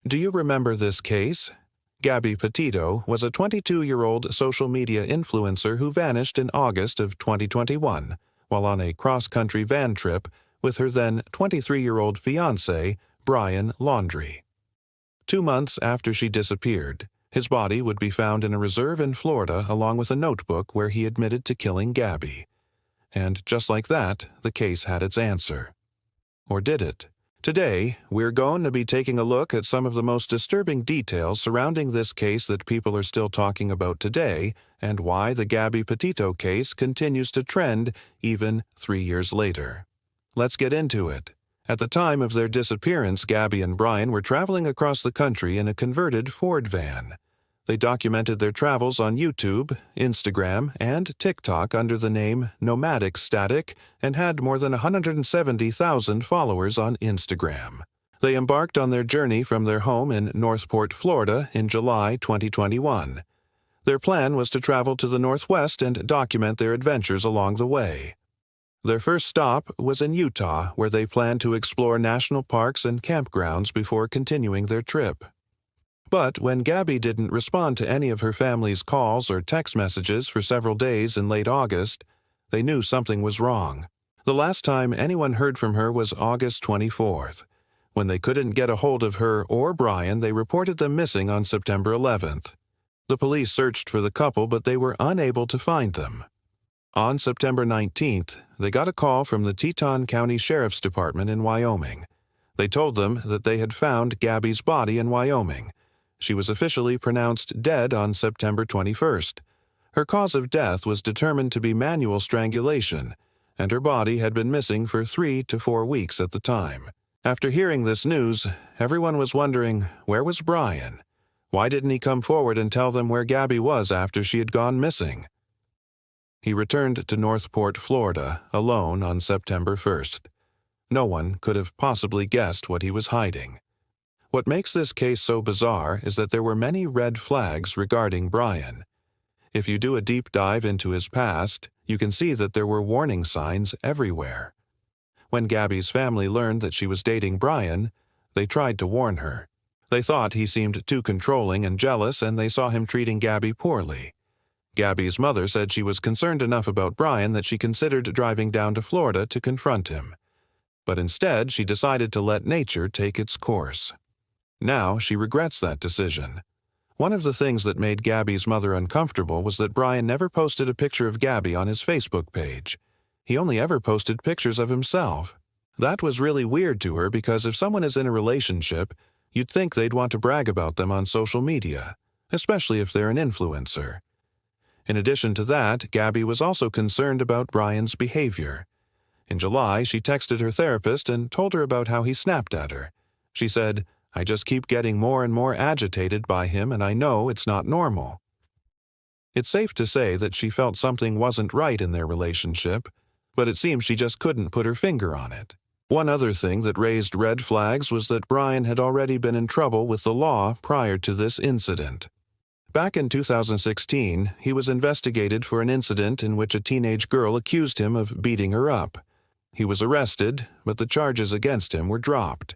Do you remember this case? Gabby Petito was a 22-year-old social media influencer who vanished in August of 2021 while on a cross-country van trip with her then 23-year-old fiancé, Brian Laundrie. 2 months after she disappeared, his body would be found in a reserve in Florida along with a notebook where he admitted to killing Gabby. And just like that, the case had its answer. Or did it? Today, we're going to be taking a look at some of the most disturbing details surrounding this case that people are still talking about today and why the Gabby Petito case continues to trend even 3 years later. Let's get into it. At the time of their disappearance, Gabby and Brian were traveling across the country in a converted Ford van. They documented their travels on YouTube, Instagram, and TikTok under the name Nomadic Static and had more than 170,000 followers on Instagram. They embarked on their journey from their home in Northport, Florida in July 2021. Their plan was to travel to the Northwest and document their adventures along the way. Their first stop was in Utah, where they planned to explore national parks and campgrounds before continuing their trip. But when Gabby didn't respond to any of her family's calls or text messages for several days in late August, they knew something was wrong. The last time anyone heard from her was August 24th. When they couldn't get a hold of her or Brian, they reported them missing on September 11th. The police searched for the couple, but they were unable to find them. On September 19th, they got a call from the Teton County Sheriff's Department in Wyoming. They told them that they had found Gabby's body in Wyoming. She was officially pronounced dead on September 21st. Her cause of death was determined to be manual strangulation, and her body had been missing for 3 to 4 weeks at the time. After hearing this news, everyone was wondering, where was Brian? Why didn't he come forward and tell them where Gabby was after she had gone missing? He returned to Northport, Florida, alone on September 1st. No one could have possibly guessed what he was hiding. What makes this case so bizarre is that there were many red flags regarding Brian. If you do a deep dive into his past, you can see that there were warning signs everywhere. When Gabby's family learned that she was dating Brian, they tried to warn her. They thought he seemed too controlling and jealous, and they saw him treating Gabby poorly. Gabby's mother said she was concerned enough about Brian that she considered driving down to Florida to confront him. But instead, she decided to let nature take its course. Now she regrets that decision. One of the things that made Gabby's mother uncomfortable was that Brian never posted a picture of Gabby on his Facebook page. He only ever posted pictures of himself. That was really weird to her because if someone is in a relationship, you'd think they'd want to brag about them on social media, especially if they're an influencer. In addition to that, Gabby was also concerned about Brian's behavior. In July, she texted her therapist and told her about how he snapped at her. She said, "I just keep getting more and more agitated by him, and I know it's not normal." It's safe to say that she felt something wasn't right in their relationship, but it seems she just couldn't put her finger on it. One other thing that raised red flags was that Brian had already been in trouble with the law prior to this incident. Back in 2016, he was investigated for an incident in which a teenage girl accused him of beating her up. He was arrested, but the charges against him were dropped.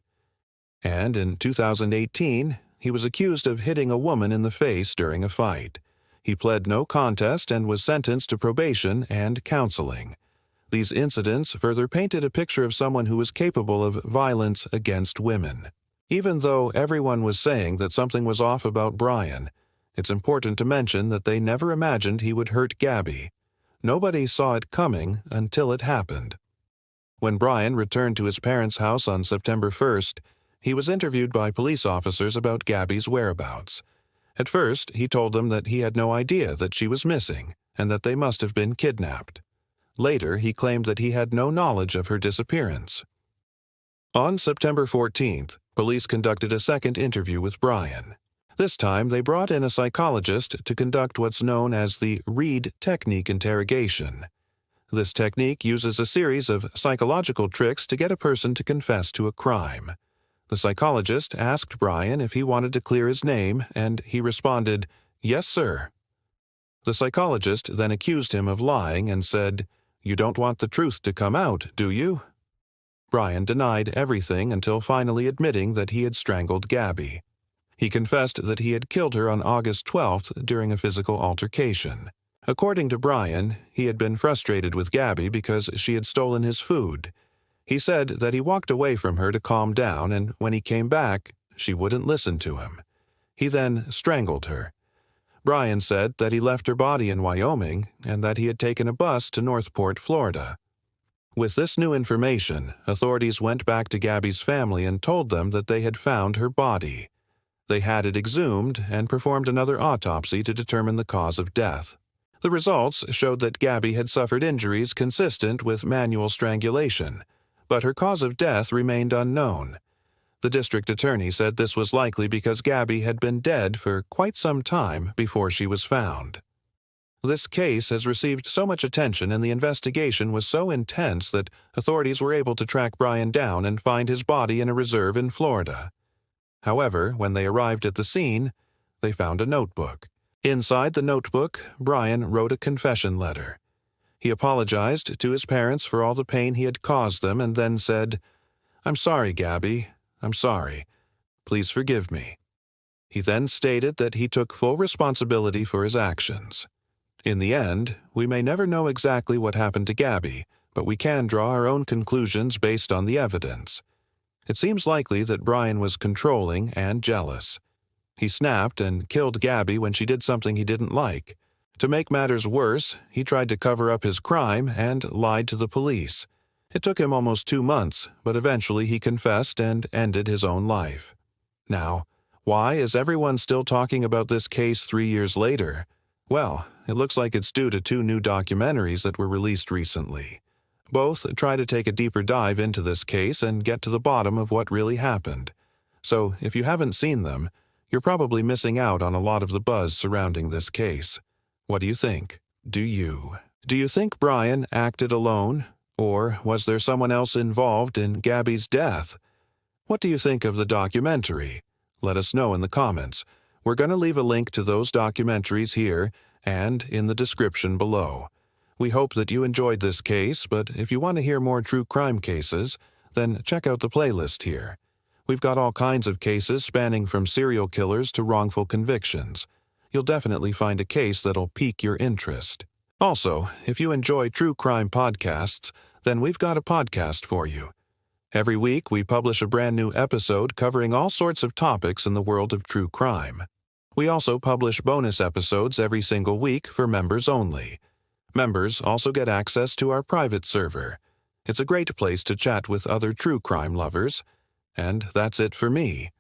And in 2018, he was accused of hitting a woman in the face during a fight. He pled no contest and was sentenced to probation and counseling. These incidents further painted a picture of someone who was capable of violence against women. Even though everyone was saying that something was off about Brian, it's important to mention that they never imagined he would hurt Gabby. Nobody saw it coming until it happened. When Brian returned to his parents' house on September 1st, he was interviewed by police officers about Gabby's whereabouts. At first, he told them that he had no idea that she was missing and that they must have been kidnapped. Later, he claimed that he had no knowledge of her disappearance. On September 14th, police conducted a second interview with Brian. This time, they brought in a psychologist to conduct what's known as the Reed technique interrogation. This technique uses a series of psychological tricks to get a person to confess to a crime. The psychologist asked Brian if he wanted to clear his name, and he responded, "Yes, sir." The psychologist then accused him of lying and said, "You don't want the truth to come out, do you?" Brian denied everything until finally admitting that he had strangled Gabby. He confessed that he had killed her on August 12th during a physical altercation. According to Brian, he had been frustrated with Gabby because she had stolen his food. He said that he walked away from her to calm down, and when he came back, she wouldn't listen to him. He then strangled her. Brian said that he left her body in Wyoming and that he had taken a bus to Northport, Florida. With this new information, authorities went back to Gabby's family and told them that they had found her body. They had it exhumed and performed another autopsy to determine the cause of death. The results showed that Gabby had suffered injuries consistent with manual strangulation, but her cause of death remained unknown. The district attorney said this was likely because Gabby had been dead for quite some time before she was found. This case has received so much attention and the investigation was so intense that authorities were able to track Brian down and find his body in a reserve in Florida. However, when they arrived at the scene, they found a notebook. Inside the notebook, Brian wrote a confession letter. He apologized to his parents for all the pain he had caused them and then said, "I'm sorry, Gabby. I'm sorry. Please forgive me." He then stated that he took full responsibility for his actions. In the end, we may never know exactly what happened to Gabby, but we can draw our own conclusions based on the evidence. It seems likely that Brian was controlling and jealous. He snapped and killed Gabby when she did something he didn't like. To make matters worse, he tried to cover up his crime and lied to the police. It took him almost 2 months, but eventually he confessed and ended his own life. Now, why is everyone still talking about this case 3 years later? Well, it looks like it's due to 2 new documentaries that were released recently. Both try to take a deeper dive into this case and get to the bottom of what really happened. So, if you haven't seen them, you're probably missing out on a lot of the buzz surrounding this case. What do you think? Do you think Brian acted alone? Or was there someone else involved in Gabby's death? What do you think of the documentary? Let us know in the comments. We're going to leave a link to those documentaries here and in the description below. We hope that you enjoyed this case, but if you want to hear more true crime cases, then check out the playlist here. We've got all kinds of cases spanning from serial killers to wrongful convictions. You'll definitely find a case that'll pique your interest. Also, if you enjoy true crime podcasts, then we've got a podcast for you. Every week, we publish a brand new episode covering all sorts of topics in the world of true crime. We also publish bonus episodes every single week for members only. Members also get access to our private server. It's a great place to chat with other true crime lovers. And that's it for me.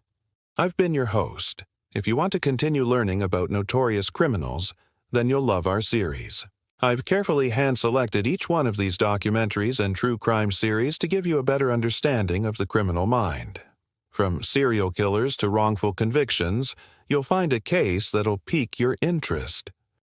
I've been your host. If you want to continue learning about notorious criminals, then you'll love our series. I've carefully hand-selected each one of these documentaries and true crime series to give you a better understanding of the criminal mind. From serial killers to wrongful convictions, you'll find a case that'll pique your interest.